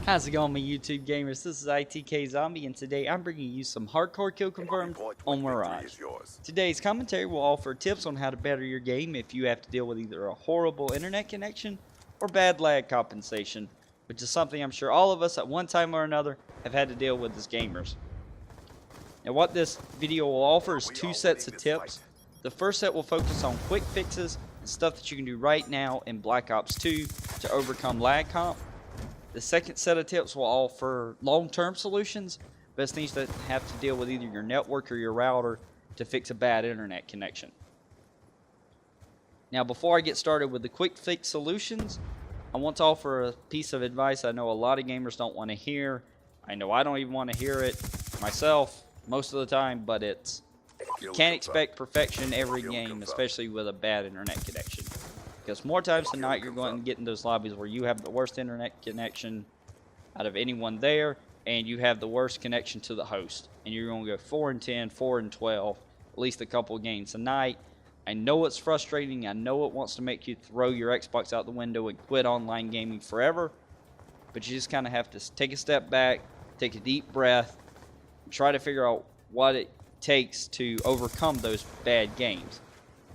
How's it going, my YouTube gamers? This is ITKZombie, and today I'm bringing you some hardcore kill confirmed on Mirage. Today's commentary will offer tips on how to better your game if you have to deal with either a horrible internet connection or bad lag compensation, which is something I'm sure all of us at one time or another have had to deal with as gamers. Now, what this video will offer is two sets of tips. The first set will focus on quick fixes and stuff that you can do right now in Black Ops 2 to overcome lag comp. The second set of tips will offer long-term solutions, best things that have to deal with either your network or your router to fix a bad internet connection. Now, before I get started with the quick fix solutions, I want to offer a piece of advice I know a lot of gamers don't want to hear. I know I don't even want to hear it myself most of the time, but it's you can't expect perfection every game, especially with a bad internet connection. Because more times than not, you're going to get in those lobbies where you have the worst internet connection out of anyone there, and you have the worst connection to the host. And you're going to go 4 and 10, 4 and 12, at least a couple of games a night. I know it's frustrating. I know it wants to make you throw your Xbox out the window and quit online gaming forever. But you just kind of have to take a step back, take a deep breath, and try to figure out what it takes to overcome those bad games.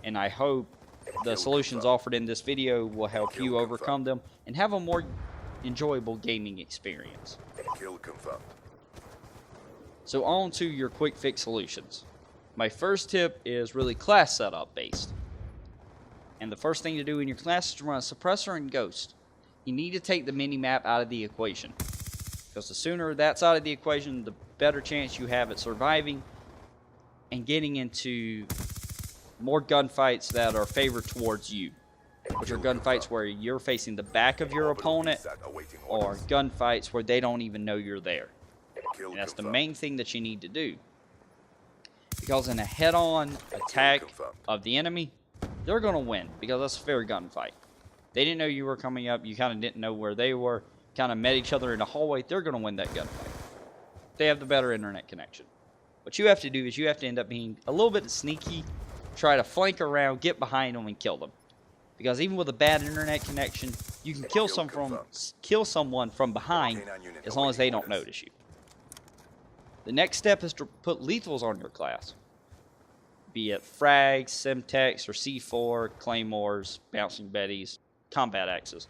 And I hope the solutions offered in this video will help you overcome them and have a more enjoyable gaming experience. So on to your quick fix solutions. My first tip is really class setup based. And the first thing to do in your class is to run a suppressor and ghost. You need to take the mini-map out of the equation, because the sooner that's out of the equation, the better chance you have at surviving and getting into more gunfights that are favored towards you, which are gunfights where you're facing the back of your opponent, or gunfights where they don't even know you're there. And that's the main thing that you need to do, because in a head-on attack of the enemy, they're going to win, because that's a fair gunfight. They didn't know you were coming up, you kind of didn't know where they were, kind of met each other in the hallway, they're going to win that gunfight. They have the better internet connection. What you have to do is you have to end up being a little bit sneaky, try to flank around, get behind them, and kill them. Because even with a bad internet connection, you can kill someone from behind as long as they don't notice you. The next step is to put lethals on your class, be it frags, Semtex, or C4, claymores, bouncing betties, combat axes.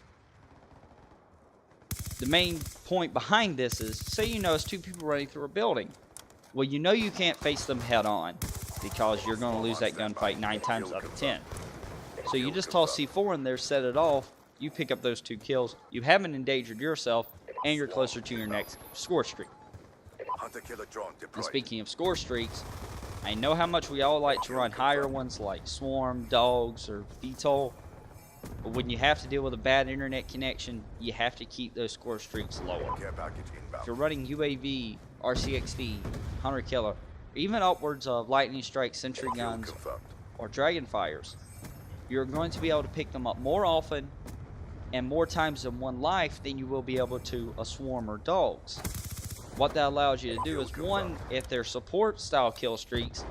The main point behind this is, say you notice two people running through a building. Well, you know you can't face them head on, because you're going to lose that gunfight 9 times out of 10. So you just toss C4 in there, set it off, you pick up those 2 kills, you haven't endangered yourself, and you're closer to your next score streak. And speaking of score streaks, I know how much we all like to run higher ones like Swarm, Dogs, or VTOL, but when you have to deal with a bad internet connection, you have to keep those score streaks lower. If you're running UAV, RCXD, Hunter Killer, even upwards of Lightning Strike, Sentry Guns, or Dragon Fires, you're going to be able to pick them up more often and more times in one life than you will be able to a Swarm or Dogs. What that allows you to do is, one, if they're support style kill streaks,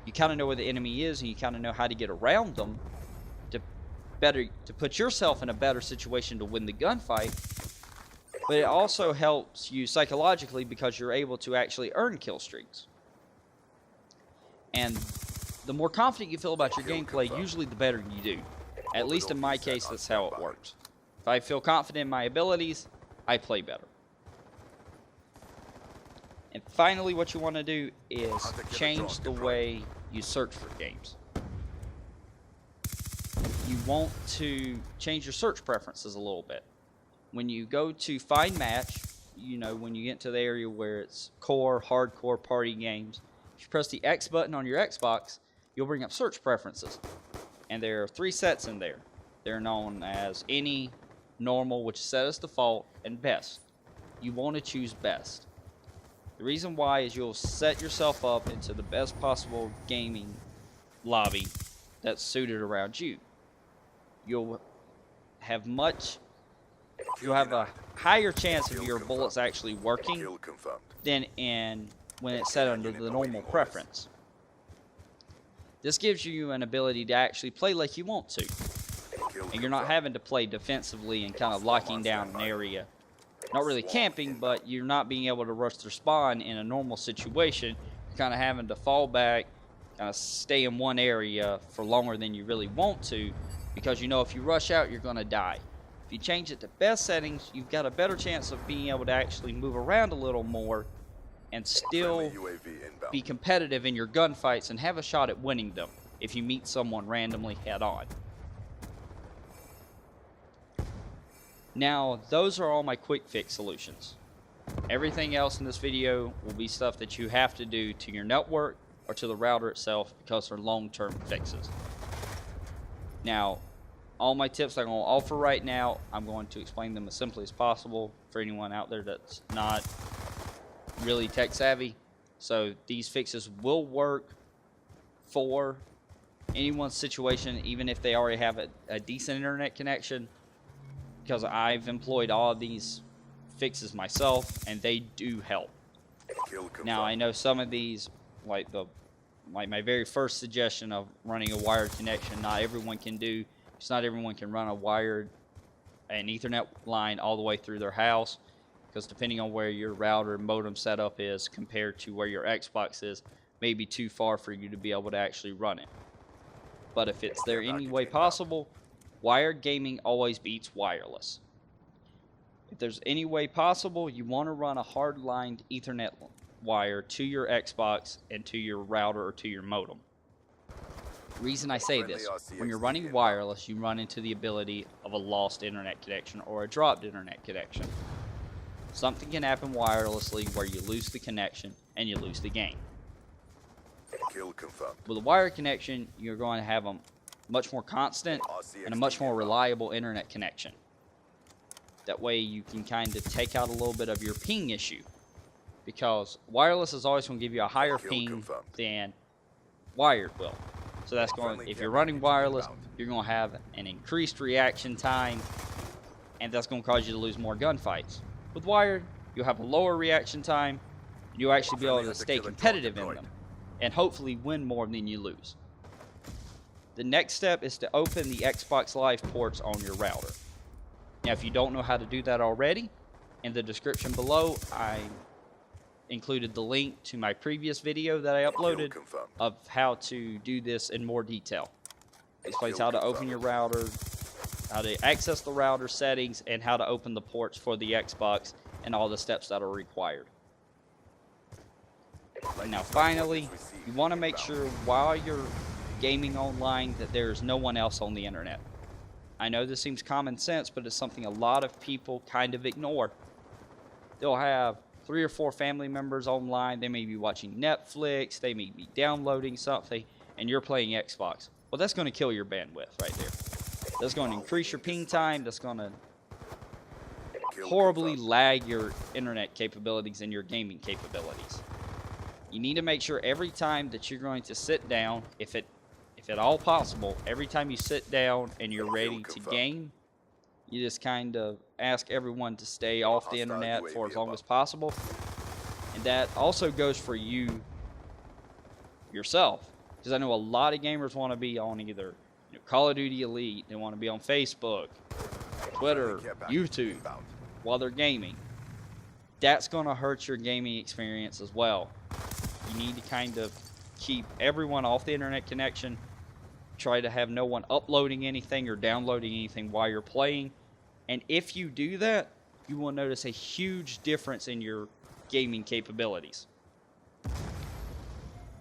you kind of know where the enemy is and you kind of know how to get around them to put yourself in a better situation to win the gunfight. But it also helps you psychologically because you're able to actually earn kill streaks. And the more confident you feel about your gameplay, usually the better you do. At least in my case, that's how it works. If I feel confident in my abilities, I play better. And finally, what you want to do is change the way you search for games. You want to change your search preferences a little bit. When you go to find match, you know, when you get to the area where it's core, hardcore party games, if you press the X button on your Xbox, you'll bring up search preferences. And there are 3 sets in there. They're known as any, normal, which is set as default, and best. You want to choose best. The reason why is you'll set yourself up into the best possible gaming lobby that's suited around you. You'll have a higher chance of your bullets actually working than when it's set under the normal preference. This gives you an ability to actually play like you want to. And you're not having to play defensively and kind of locking down an area not really camping, but you're not being able to rush their spawn in a normal situation. You're kind of having to fall back, kind of stay in one area for longer than you really want to, because you know if you rush out, you're going to die. If you change it to best settings, you've got a better chance of being able to actually move around a little more and still be competitive in your gunfights and have a shot at winning them if you meet someone randomly head on. Now, those are all my quick fix solutions. Everything else in this video will be stuff that you have to do to your network or to the router itself because they're long-term fixes. Now, all my tips I'm going to offer right now, I'm going to explain them as simply as possible for anyone out there that's not really tech savvy. So these fixes will work for anyone's situation, even if they already have a decent internet connection, because I've employed all of these fixes myself and they do help. Now I know some of these, like my very first suggestion of running a wired connection, not everyone can do. It's not everyone can run an Ethernet line all the way through their house, because depending on where your router modem setup is compared to where your Xbox is, may be too far for you to be able to actually run it. But if it's there any way possible, wired gaming always beats wireless. If there's any way possible, you want to run a hard-lined Ethernet wire to your Xbox and to your router or to your modem. Reason I say this, when you're running wireless, you run into the ability of a lost internet connection or a dropped internet connection. Something can happen wirelessly where you lose the connection and you lose the game. With a wired connection, you're going to have a much more constant and a much more reliable internet connection. That way you can kind of take out a little bit of your ping issue, because wireless is always going to give you a higher ping than wired will. So that's going, if you're running wireless, you're going to have an increased reaction time, and that's going to cause you to lose more gunfights. With wired, you'll have a lower reaction time, and you'll actually be able to stay competitive in them, and hopefully win more than you lose. The next step is to open the Xbox Live ports on your router. Now, if you don't know how to do that already, in the description below, I included the link to my previous video that I uploaded of how to do this in more detail. It explains how to open your router, how to access the router settings, and how to open the ports for the Xbox, and all the steps that are required. Now finally, you want to make sure while you're gaming online that there's no one else on the internet. I know this seems common sense, but it's something a lot of people kind of ignore. They'll have 3 or 4 family members online. They may be watching Netflix, they may be downloading something, and you're playing Xbox. Well, that's going to kill your bandwidth right there. That's going to increase your ping time. That's going to horribly lag your internet capabilities and your gaming capabilities. You need to make sure every time that you're going to sit down, if at all possible, every time you sit down and you're ready to game, you just kind of ask everyone to stay off the internet for as long as possible. And that also goes for you yourself, because I know a lot of gamers want to be on either Call of Duty Elite, they want to be on Facebook, Twitter, YouTube while they're gaming. That's going to hurt your gaming experience as well. You need to kind of keep everyone off the internet connection. Try to have no one uploading anything or downloading anything while you're playing. And if you do that, you will notice a huge difference in your gaming capabilities.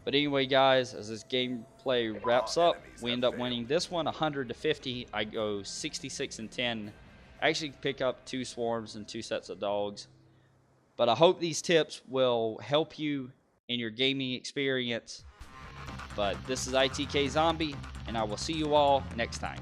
But anyway, guys, as this gameplay wraps up, we end up winning this one 100-50. I go 66-10. I actually pick up 2 swarms and 2 sets of dogs. But I hope these tips will help you in your gaming experience. But this is ITK Zombie, and I will see you all next time.